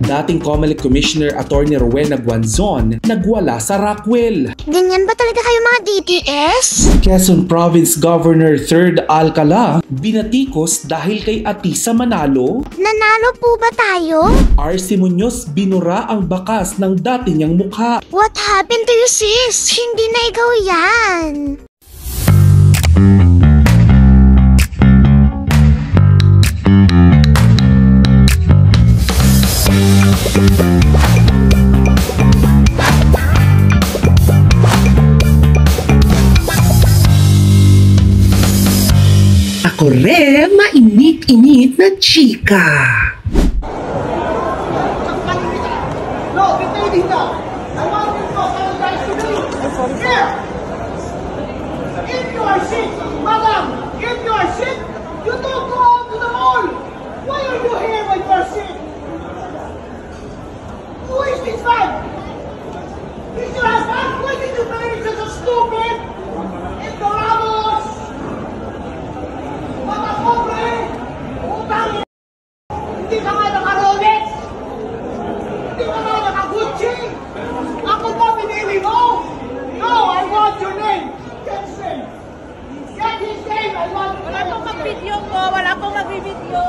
Dating COMELEC Commissioner Attorney Rowena Guanzon nagwala sa Rockwell. Ganyan ba talaga kayo mga DTS? Quezon Province Governor 3rd Alcala binatikos dahil kay Atisa Manalo. Nanalo po ba tayo? RC Muñoz binura ang bakas ng dati niyang mukha. What happened to you, sis? Hindi na ikaw yan. Ako rin, mainit-init na chika. No, get there, Dita. I want you to go guys to me. Here. If you are sick, madam, if you are sick, you don't go out to the mall. Why are you here when you are sick? Who is this man? Is your husband? Why did you marry such a stupid? Ignoramus! Mga pobre! Utang! Hindi ka nga naka-Rolex! Hindi ka nga naka-Gucci! Ako ba pinili mo? No, I want your name! Get his name! Get his name! I want your name! Wala pong mag-video ko! Wala pong mag-video!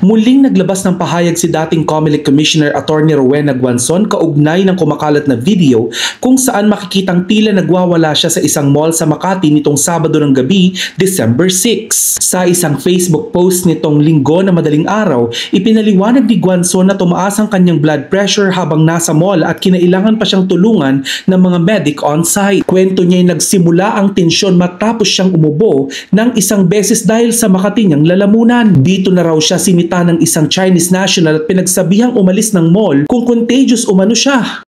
Muling naglabas ng pahayag si dating COMELEC Commissioner Attorney Rowena Guanzon kaugnay ng kumakalat na video kung saan makikitang tila nagwawala siya sa isang mall sa Makati nitong Sabado ng gabi, December 6. Sa isang Facebook post nitong Linggo na madaling araw, ipinaliwanag ni Guanzon na tumaas ang kanyang blood pressure habang nasa mall at kinailangan pa siyang tulungan ng mga medic on-site. Kwento niya ay nagsimula ang tensyon matapos siyang umubo ng isang beses dahil sa Makati niyang lalamunan. Dito na raw siya sinita ng isang Chinese national at pinagsabihang umalis ng mall kung contagious umano siya.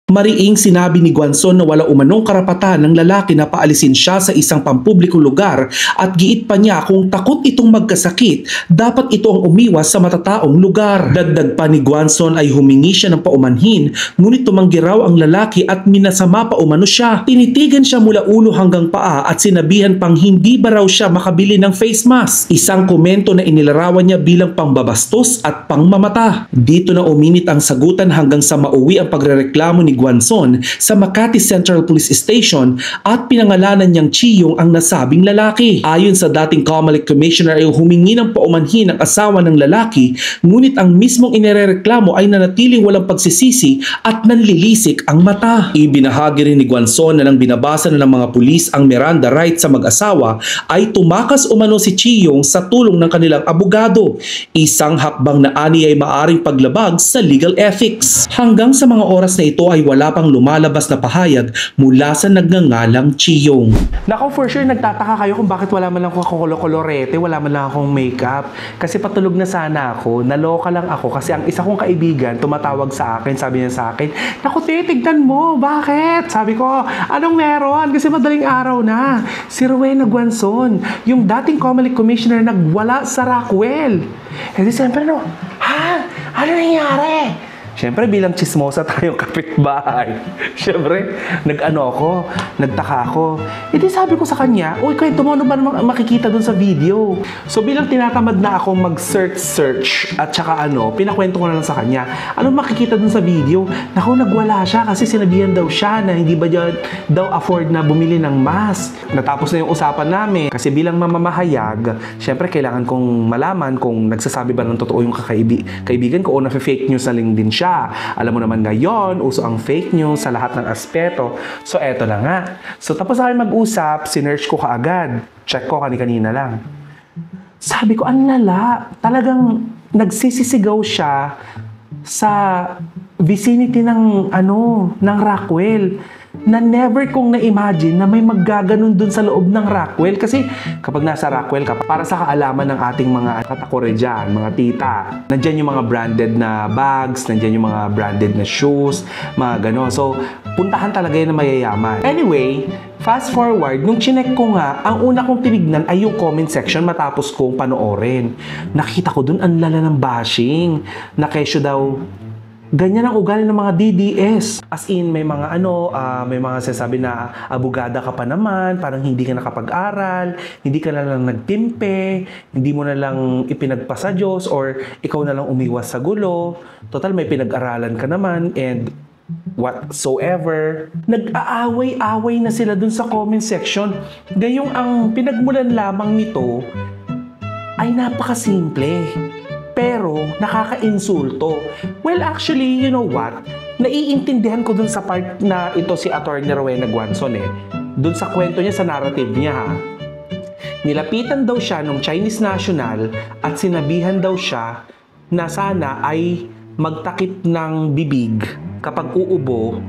Mariing sinabi ni Guanzon na wala umanong karapatan ng lalaki na paalisin siya sa isang pampublikong lugar at giit pa niya kung takot itong magkasakit, dapat ito ang umiwas sa matataong lugar. Dagdag pa ni Guanzon ay humingi siya ng paumanhin, ngunit tumanggi raw ang lalaki at minasama pa umano siya. Tinitigan siya mula ulo hanggang paa at sinabihan pang hindi ba raw siya makabili ng face mask. Isang komento na inilarawan niya bilang pangbabastos at pangmamata. Dito na uminit ang sagutan hanggang sa mauwi ang pagrereklamo ni Guanzon sa Makati Central Police Station at pinangalanan niyang Chiyong ang nasabing lalaki. Ayon sa dating COMELEC Commissioner ay humingi ng paumanhin ang asawa ng lalaki, ngunit ang mismong inirereklamo ay nanatiling walang pagsisisi at nanlilisik ang mata. Ibinahagi rin ni Guanzon na nang binabasa na ng mga pulis ang Miranda rights sa mag-asawa ay tumakas umano si Chiyong sa tulong ng kanilang abogado. Isang hakbang na ani ay maaring paglabag sa legal ethics. Hanggang sa mga oras na ito ay wala pang lumalabas na pahayag mula sa nagngangalang Chiyong. Nako, for sure nagtataka kayo kung bakit wala man lang akong kolorete, wala man lang akong makeup. Kasi patulog na sana ako, naloka lang ako kasi ang isa kong kaibigan tumatawag sa akin, sabi niya sa akin, naku te, tignan mo, bakit? Sabi ko, anong meron? Kasi madaling araw na. Si Rowena Guanzon, yung dating COMELEC Commissioner, nagwala sa Rockwell. E di siyempre, no, ha? Ano nangyari? Siyempre, bilang chismosa tayong kapitbahay. Siyempre, nagtaka ako. E di sabi ko sa kanya, uy, kahit tumano ba makikita dun sa video? So, bilang tinatamad na akong mag-search at saka pinakwento ko na lang sa kanya, anong makikita dun sa video? Naku, nagwala siya kasi sinabihan daw siya na hindi ba daw afford na bumili ng mask. Natapos na yung usapan namin. Kasi bilang mamamahayag, siyempre, kailangan kong malaman kung nagsasabi ba ng totoo yung kaibigan ko o na-fake news na lang din siya. Alam mo naman ngayon, uso ang fake news sa lahat ng aspeto. So, eto na nga. So, tapos na kayo mag-usap, sinearch ko kaagad. Check ko kanina lang. Sabi ko, ang lala. Talagang nagsisisigaw siya sa vicinity ng Rockwell. Na never kong na-imagine na may maggaganon dun sa loob ng Rockwell. Kasi kapag nasa Rockwell ka, para sa kaalaman ng ating mga katakore dyan, mga tita, nandyan yung mga branded na bags, nandyan yung mga branded na shoes, mga ganon. So, puntahan talaga yun na mayayaman. Anyway, fast forward, nung chinek ko nga, ang una kong tinignan ay yung comment section matapos kong panoorin. Nakita ko dun ang lala ng bashing, na kesyo daw Ganyan ang ugali ng mga DDS. As in, may mga may mga sasabi na abogada ka pa naman, parang hindi ka nakapag-aral, hindi ka na lang nagtimpe, hindi mo na lang ipinagpasa Diyos, or ikaw na lang umiwas sa gulo. Total, may pinag-aralan ka naman, and whatsoever. Nag-aaway-away na sila dun sa comment section. Gayong ang pinagmulan lamang nito ay napakasimple, pero nakaka-insulto. Well, actually, you know what? Naiintindihan ko dun sa part na ito si Atty. Rowena Guanzon Dun sa kwento niya, sa narrative niya ha. Nilapitan daw siya ng Chinese national at sinabihan daw siya na sana ay magtakip ng bibig kapag uubo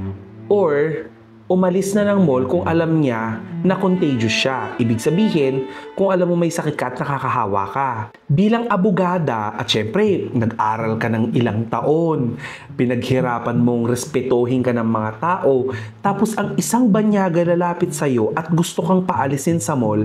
or umalis na ng mall kung alam niya na contagious siya. Ibig sabihin, kung alam mo may sakit ka at nakakahawa ka. Bilang abogada, at syempre, nag-aral ka ng ilang taon, pinaghirapan mong respetuhin ka ng mga tao, tapos ang isang banyaga lalapit sa'yo at gusto kang paalisin sa mall,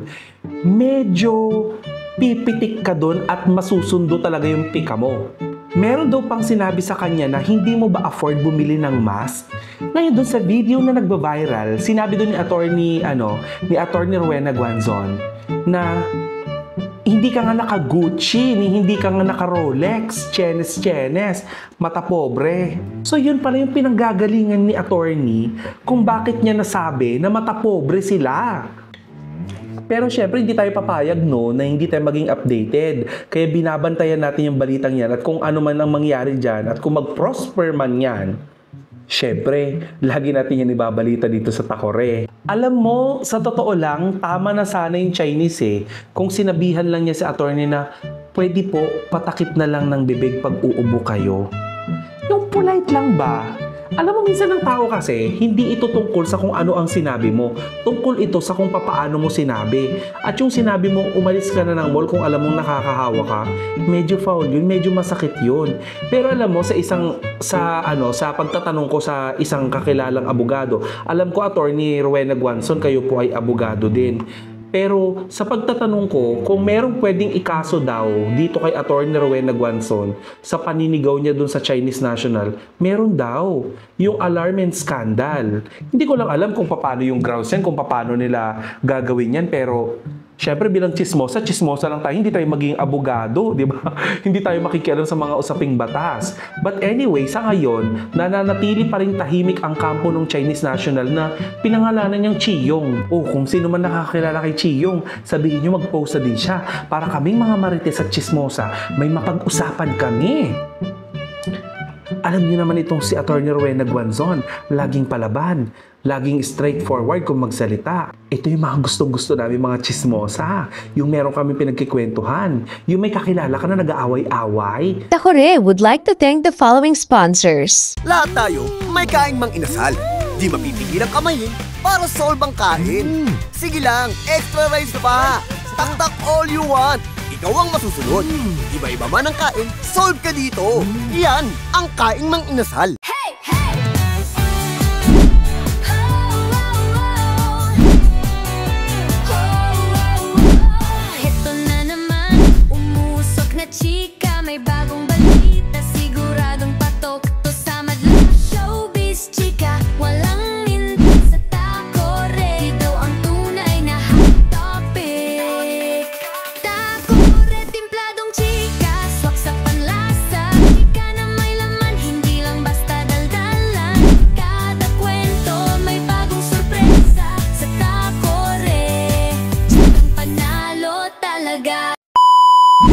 medyo pipitik ka dun at masusundo talaga yung pika mo. Meron daw pang sinabi sa kanya na hindi mo ba afford bumili ng mask? Ngayon doon sa video na nagba-viral, sinabi doon ni Atty. Rowena Guanzon na hindi ka nga naka-Gucci, hindi ka nga naka-Rolex, chenes, mata pobre. So yun pala yung pinanggagalingan ni attorney kung bakit niya nasabi na mata pobre sila. Pero syempre, hindi tayo papayag na hindi tayo maging updated. Kaya binabantayan natin yung balitang yan at kung ano man ang mangyari dyan at kung mag-prosper man yan, syempre, lagi natin yan ibabalita dito sa Takore. Alam mo, sa totoo lang, tama na sana yung Chinese kung sinabihan lang niya si attorney na pwede po patakip na lang ng bibig pag uubo kayo. Yung polite lang ba? Alam mo, minsan ng tao kasi, hindi ito tungkol sa kung ano ang sinabi mo. Tungkol ito sa kung papaano mo sinabi. At yung sinabi mo, umalis ka na ng mall kung alam mong nakakahawa ka, medyo foul yun, medyo masakit yun. Pero alam mo, sa pagtatanong ko sa isang kakilalang abogado, alam ko, Atty. Rowena Guanzon, kayo po ay abogado din. Pero sa pagtatanong ko, kung merong pwedeng ikaso daw dito kay Atty. Rowena Guanzon sa paninigaw niya dun sa Chinese national, meron daw yung alarm and scandal. Hindi ko lang alam kung paano yung grounds yan, kung paano nila gagawin yan, pero syempre bilang chismosa lang tayo, hindi tayo maging abogado, di ba? Hindi tayo makikialam sa mga usaping batas. But anyway, sa ngayon, nananatili pa rin tahimik ang kampo ng Chinese national na pinangalanan niyang Chiyong. O kung sino man nakakilala kay Chiyong, sabihin niyo mag-post na din siya para kaming mga marites at chismosa, may mapag-usapan kami. Alam niyo naman itong si Atty. Rowena Guanzon, laging palaban, laging straightforward kung magsalita. Ito yung mga gustong-gusto namin mga chismosa. Yung meron kami pinagkikwentuhan. Yung may kakilala ka na nag-aaway-away. Takore would like to thank the following sponsors. Lahat tayo may kaing mang inasal. Di mapipigil ang kamayin para solve ang kain. Sige lang, extra rice na pa. Taktak all you want. Ikaw ang masusunod. Iba-iba man ang kain, solve ka dito. Yan ang kaing mang inasal. Ito na naman, umusok na chika, may bagong balita, siguradong patok to sa madlang showbiz chika. Walang mintis sa Takore, di daw ang tunay na hot topic. Takore, timpladong chika, swak sa panlasa, chika na may laman, hindi lang basta daldalan. Kada kwento may bagong sorpresa sa Takore, chikang panalo talaga.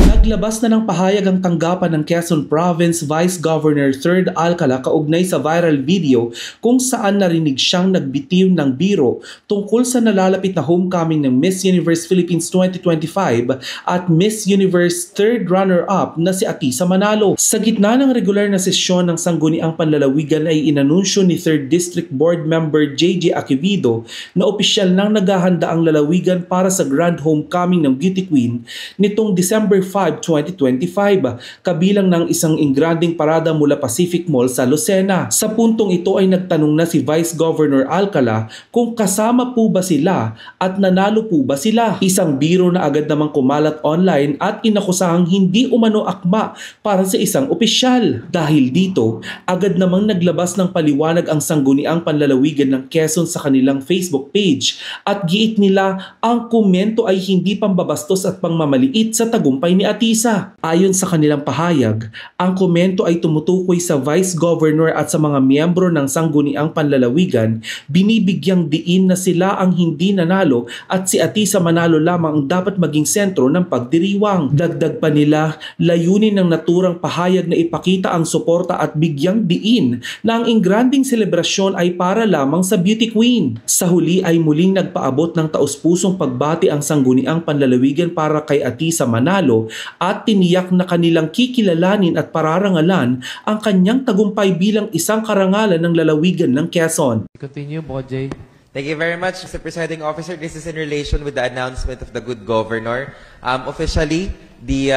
Naglabas na ng pahayag ang tanggapan ng Quezon Province Vice Governor 3rd Alcala kaugnay sa viral video kung saan narinig siyang nagbitiw ng biro tungkol sa nalalapit na homecoming ng Miss Universe Philippines 2025 at Miss Universe 3rd runner-up na si Atisa Manalo. Sa gitna ng regular na sesyon ng Sangguniang Panlalawigan ay inanunsyo ni 3rd District Board Member JJ Acevedo na opisyal nang naghahanda ang lalawigan para sa grand homecoming ng Beauty Queen nitong December 5, 2025, kabilang ng isang ingranding parada mula Pacific Mall sa Lucena. Sa puntong ito ay nagtanong na si Vice Governor Alcala kung kasama po ba sila at nanalo po ba sila. Isang biro na agad namang kumalat online at inakusahang hindi umano akma para sa isang opisyal. Dahil dito, agad namang naglabas ng paliwanag ang Sangguniang Panlalawigan ng Quezon sa kanilang Facebook page at giit nila ang komento ay hindi pambabastos at pangmamaliit sa tagumpay ni Atisa. Ayon sa kanilang pahayag, ang komento ay tumutukoy sa Vice Governor at sa mga miyembro ng Sangguniang Panlalawigan, binibigyang diin na sila ang hindi nanalo at si Atisa Manalo lamang ang dapat maging sentro ng pagdiriwang. Dagdag pa nila, layunin ng naturang pahayag na ipakita ang suporta at bigyang diin na ang ingranding selebrasyon ay para lamang sa beauty queen. Sa huli ay muling nagpaabot ng taus-pusong pagbati ang Sangguniang Panlalawigan para kay Atisa Manalo at tiniyak na kanilang kikilalanin at pararangalan ang kanyang tagumpay bilang isang karangalan ng lalawigan ng Quezon. Continue, Bojay. Thank you very much, Mr. Presiding Officer. This is in relation with the announcement of the good governor. Officially, the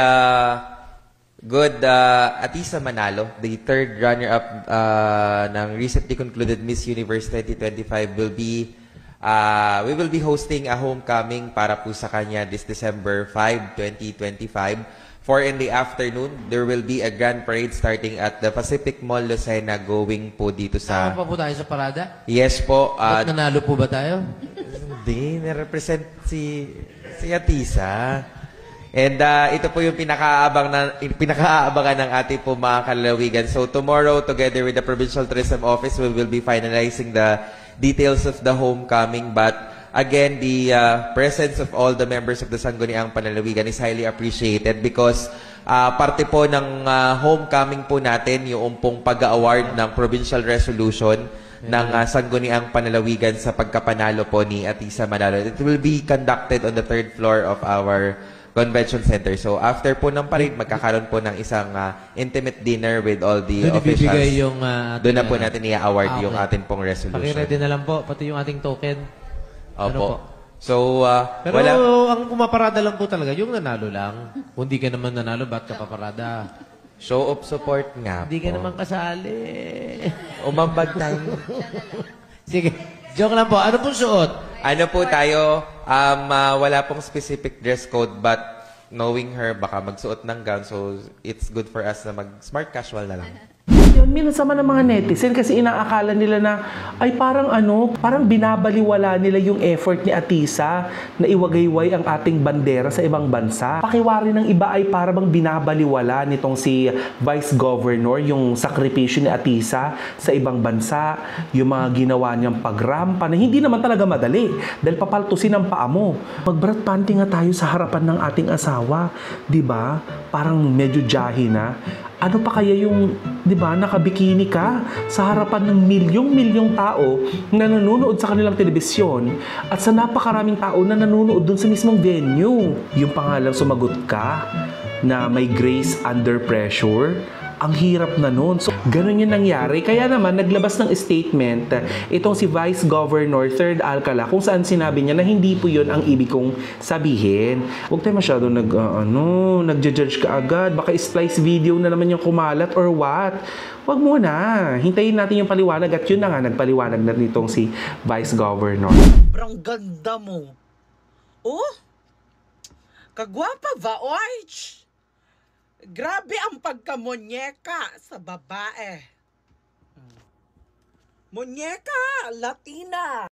good Atisa Manalo, the third runner-up ng recently concluded Miss Universe 2025 we will be hosting a homecoming para po sa kanya this December 5, 2025. 4 in the afternoon, there will be a grand parade starting at the Pacific Mall Lucena going po dito sa... Tama pa po tayo sa parada? Yes po. At nanalo po ba tayo? Hindi, na-represent si Atisa. And ito po yung pinakaabangan ng ating po mga kalalawigan. So tomorrow, together with the Provincial Tourism Office, we will be finalizing the details of the homecoming. But again, the presence of all the members of the Sangguniang Panlalawigan is highly appreciated because parte po ng homecoming po natin yung pong pag-award ng provincial resolution ng Sangguniang Panlalawigan sa pagkapanalo po ni Atisa Manalo. It will be conducted on the 3rd floor of our convention center. So after po ng parade, magkakaroon po ng isang intimate dinner with all the officials. Doon na po natin i-award yung atin pong resolution. Paki-ready na lang po, pati yung ating token. Opo. So, pero ang pumaparada lang po talaga, yung nanalo lang. Kung di ka naman nanalo, ba't ka paparada? Show of support nga Hindi ka naman kasali. Umambag tayo. Sige, joke lang po. Ano pong suot? Ano po tayo, wala pong specific dress code, but knowing her, baka magsuot ng gown, so it's good for us na mag-smart casual na lang. Yun, minasama ng mga netizen kasi inaakala nila na ay parang binabaliwala nila yung effort ni Atisa na iwagayway ang ating bandera sa ibang bansa. Pakiwari ng iba ay parang binabaliwala nitong si Vice Governor yung sakripisyo ni Atisa sa ibang bansa, yung mga ginawa niyang pagrampa na hindi naman talaga madali dahil papaltusin ang paa mo. Mag-brat panty nga tayo sa harapan ng ating asawa, 'di ba? Parang medyo jahi na. Ano pa kaya yung, di ba, nakabikini ka sa harapan ng milyong-milyong tao na nanonood sa kanilang telebisyon at sa napakaraming tao na nanonood dun sa mismong venue. Yung pangalang sumagot ka na may grace under pressure, ang hirap na nun. So, ganun yung nangyari. Kaya naman, naglabas ng statement itong si Vice Governor 3rd Alcala kung saan sinabi niya na hindi po yun ang ibig kong sabihin. Huwag tayo masyado nag-judge ka agad. Baka splice video na naman yung kumalat or what. Huwag muna. Hintayin natin yung paliwanag at yun na nga, nagpaliwanag na nitong si Vice Governor. Sobrang ganda mo. Oh? Kagwapa ba, Orch? Grabe ang pagkamonyeka sa babae. Monyeka, Latina.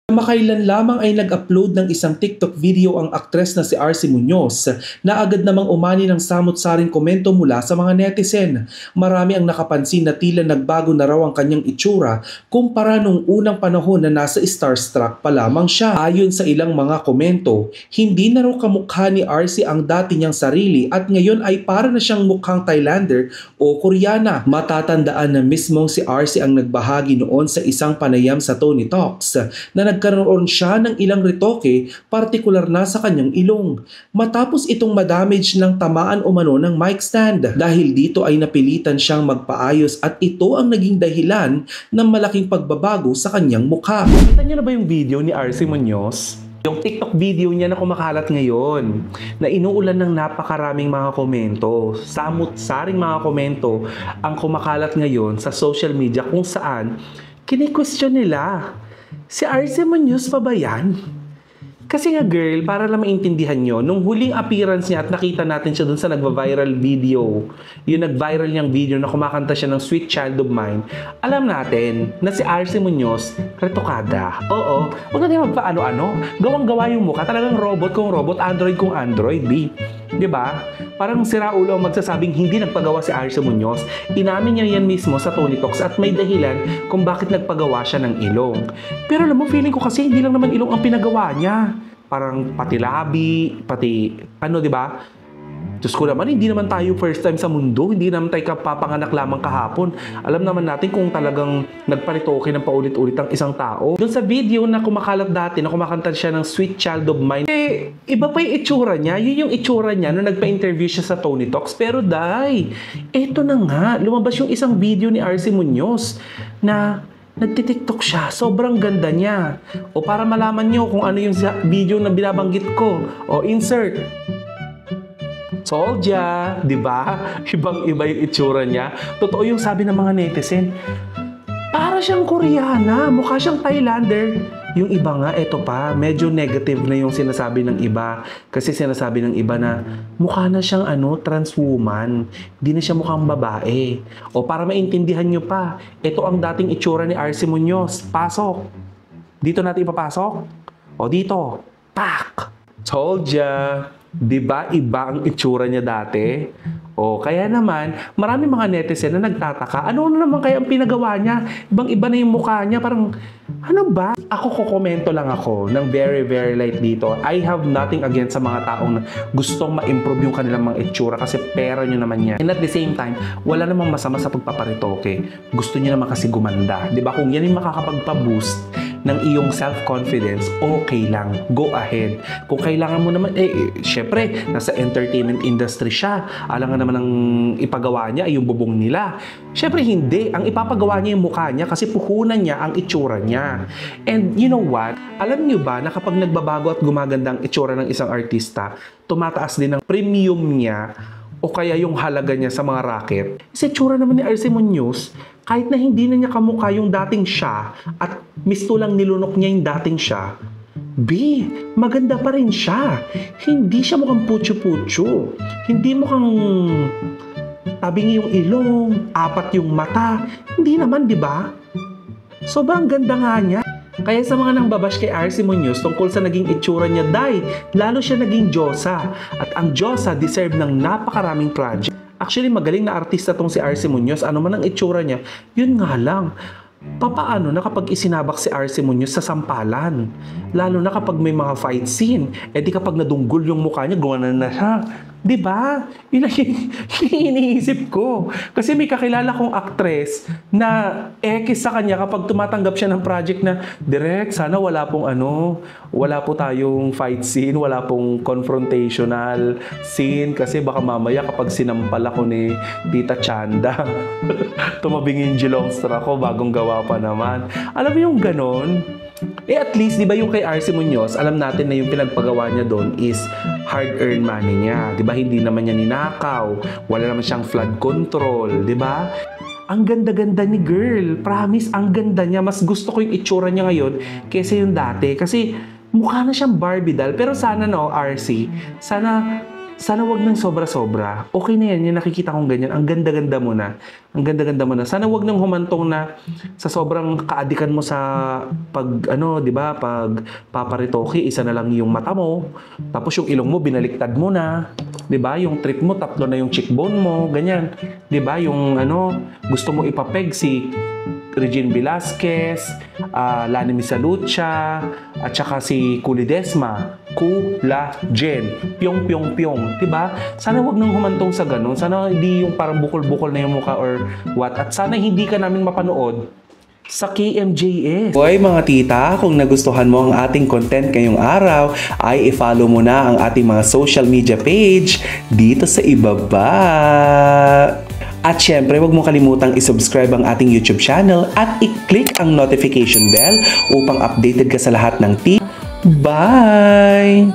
Makailan lamang ay nag-upload ng isang TikTok video ang aktres na si RC Muñoz na agad namang umani ng samot-saring komento mula sa mga netizen. Marami ang nakapansin na tila nagbago na raw ang kanyang itsura kumpara nung unang panahon na nasa starstruck pa lamang siya. Ayon sa ilang mga komento, hindi na raw kamukha ni RC ang dati niyang sarili at ngayon ay para na siyang mukhang Thailander o Koreana. Matatandaan na mismong si RC ang nagbahagi noon sa isang panayam sa Tony Talks na nagkaroon siya ng ilang retoke, partikular na sa kanyang ilong. Matapos itong madamage ng tamaan umano ng mic stand. Dahil dito ay napilitan siyang magpaayos at ito ang naging dahilan ng malaking pagbabago sa kanyang mukha. Kita niyo na ba yung video ni RC Muñoz? Yung TikTok video niya na kumakalat ngayon, na inuulan ng napakaraming mga komento, samut-saring mga komento ang kumakalat ngayon sa social media kung saan kini-question nila, si Arce Muñoz pa ba yan? Kasi nga girl, para lang maintindihan nyo, nung huling appearance niya at nakita natin siya dun sa nagva-viral video, yung nag-viral niyang video na kumakanta siya ng Sweet Child of Mine, alam natin na si Arce Muñoz, retokada. Oo, huwag natin magpa-ano-ano. Gawang-gawa yung mukha. Talagang robot kung robot, android kung android, B. Diba? Parang siraulo ang magsasabing hindi nagpagawa si Arce Muñoz. Inamin niya yan mismo sa Tony Talks at may dahilan kung bakit nagpagawa siya ng ilong. Pero alam mo, feeling ko kasi hindi lang naman ilong ang pinagawa niya. Parang pati labi, pati ano, diba? Diyos ko naman, hindi naman tayo first time sa mundo. Hindi naman tayo kapapanganak lamang kahapon. Alam naman natin kung talagang nagparitoke ng paulit-ulit ang isang tao. Doon sa video na kumakalat dati, na kumakanta siya ng Sweet Child of Mine, iba pa yung itsura niya. Yun yung itsura niya nung nagpa-interview siya sa Tony Talks. Pero dai, eto na nga, lumabas yung isang video ni Arce Muñoz na nagtitiktok siya. Sobrang ganda niya. O para malaman nyo kung ano yung video na binabanggit ko. O insert. Soldier, di ba? Ibang-iba yung itsura niya. Totoo yung sabi ng mga netizen. Para siyang Koreana, mukha siyang Thailander. Yung iba nga, eto pa, medyo negative na yung sinasabi ng iba. Kasi sinasabi ng iba na mukha na siyang trans woman. Di na siya mukhang babae. O para maintindihan nyo pa, ito ang dating itsura ni Arce Muñoz. Pasok. Dito natin ipapasok. O dito. Pak! Soldier. Diba iba ang itsura niya dati? O kaya naman, marami mga netizen na nagtataka, ano na naman kaya ang pinagawa niya? Ibang-iba na yung mukha niya, parang, ano ba? Ako kukomento lang ako ng very, very light dito. I have nothing against sa mga taong gustong ma-improve yung kanilang mga itsura kasi pera nyo naman yan. And at the same time, wala namang masama sa pagpaparitoke. Gusto nyo naman kasi gumanda. Diba? Kung yan yung makakapagpa-boost ng iyong self-confidence, okay lang. Go ahead. Kung kailangan mo naman, syempre, nasa entertainment industry siya. Alam nga naman ang ipagawa niya ay yung bubong nila. Syempre, hindi. Ang ipapagawa niya yung mukha niya kasi puhunan niya ang itsura niya. And you know what? Alam niyo ba na kapag nagbabago at gumaganda ang itsura ng isang artista, tumataas din ang premium niya o kaya yung halaga niya sa mga racket. Sa itsura naman ni Arce Muñoz, kahit na hindi na niya kamukha yung dating siya at mistulang nilunok niya yung dating siya, B, maganda pa rin siya. Hindi siya mukhang putyo-putyo. Hindi mukhang tabingi yung ilong, apat yung mata. Hindi naman, di ba? Sobrang ganda nga niya. Kaya sa mga nang babash kay Arce Muñoz tungkol sa naging itsura niya, lalo siya naging Diyosa. At ang Diyosa deserve ng napakaraming project. Actually, magaling na artista tong si Arce Muñoz. Ano man ang itsura niya, yun nga lang. Papaano na kapag isinabak si Arce Muñoz sa sampalan? Lalo na kapag may mga fight scene. Di kapag nadunggol yung mukha niya, gumanan na siya. Diba? Yun ang iniisip ko. Kasi may kakilala kong actress na ekis sa kanya kapag tumatanggap siya ng project na, Direk, sana wala pong wala po tayong fight scene, wala pong confrontational scene kasi baka mamaya kapag sinampal ako ni Tita Chanda, tumabingin Jilongster ako, bagong gawa pa naman. Alam mo yung ganon? At least, di ba yung kay Arce Muñoz, alam natin na yung pinagpagawa niya doon is hard-earned money niya. Di ba? Hindi naman niya ninakaw. Wala naman siyang flood control. Di ba? Ang ganda-ganda ni girl. Promise, ang ganda niya. Mas gusto ko yung itsura niya ngayon kaysa yung dati. Kasi mukha na siyang Barbie doll. Pero sana Arce, sana wag nang sobra-sobra. Okay na yan, yung nakikita kong ganyan. Ang ganda-ganda mo na. Ang ganda-ganda mo na. Sana wag nang humantong na sa sobrang kaadikan mo sa di ba, pag paparitoke, isa na lang yung mata mo. Tapos yung ilong mo, binaliktad mo na. Di ba? Yung trip mo, 3 na yung cheekbone mo. Ganyan. Di ba? Yung gusto mo ipapeg si Regine Velasquez, Lani Misalucha, at saka si Kulidesma. Collagen. Pyong. Diba? Sana wag nang humantong sa ganun. Sana hindi yung parang bukol-bukol na yung mukha or what. At sana hindi ka namin mapanood sa KMJS. Hoy mga tita, kung nagustuhan mo ang ating content ngayong araw, ay i-follow mo na ang ating mga social media page dito sa ibaba. At syempre, huwag mo kalimutang i-subscribe ang ating YouTube channel at i-click ang notification bell upang updated ka sa lahat ng Bye!